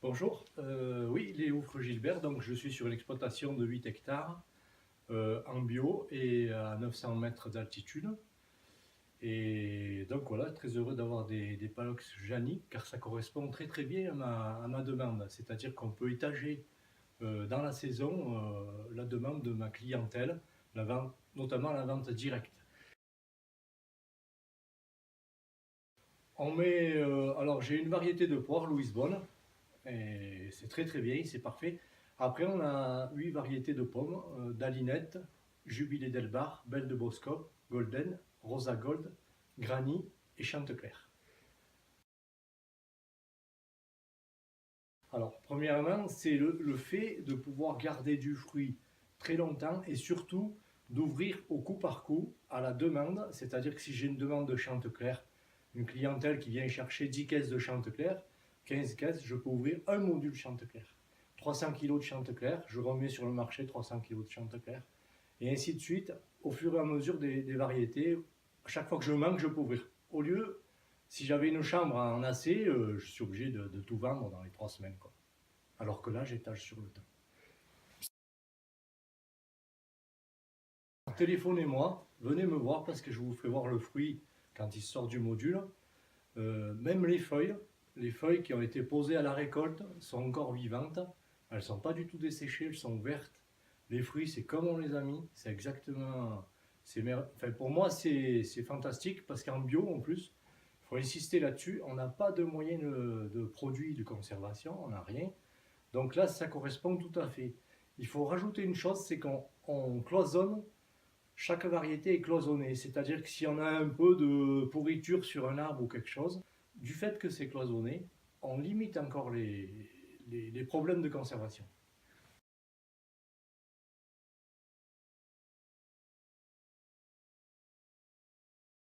Bonjour, oui, Léo Gilbert, donc je suis sur une exploitation de 8 hectares en bio et à 900 mètres d'altitude. Et donc voilà, très heureux d'avoir des Palox Janic car ça correspond très très bien à ma demande. C'est-à-dire qu'on peut étager dans la saison la demande de ma clientèle, notamment la vente directe. Alors j'ai une variété de poires Louise Bonne, et c'est très très bien, c'est parfait. Après, on a 8 variétés de pommes, Dalinette, Jubilé d'Elbar, Belle de Boscop, Golden, Rosa Gold, Granny et Chantecler. Alors, premièrement, c'est le fait de pouvoir garder du fruit très longtemps et surtout d'ouvrir au coup par coup à la demande. C'est-à-dire que si j'ai une demande de Chantecler, une clientèle qui vient chercher 10 caisses de Chantecler, 15 caisses, je peux ouvrir un module Chantecler. 300 kg de Chantecler, je remets sur le marché 300 kg de Chantecler. Et ainsi de suite, au fur et à mesure des variétés, à chaque fois que je manque, je peux ouvrir. Au lieu, si j'avais une chambre en AC, je suis obligé de tout vendre dans les 3 semaines, quoi. Alors que là, j'étage sur le temps. Téléphonez-moi, venez me voir parce que je vous fais voir le fruit quand il sort du module. Même les feuilles qui ont été posées à la récolte sont encore vivantes. Elles ne sont pas du tout desséchées, elles sont vertes. Les fruits, c'est comme on les a mis. C'est exactement... Enfin, pour moi, c'est fantastique parce qu'en bio, en plus, il faut insister là-dessus. On n'a pas de moyens de produits de conservation, on n'a rien. Donc là, ça correspond tout à fait. Il faut rajouter une chose, c'est qu'on cloisonne, chaque variété est cloisonnée. C'est-à-dire que si on a un peu de pourriture sur un arbre ou quelque chose, du fait que c'est cloisonné, on limite encore les problèmes de conservation.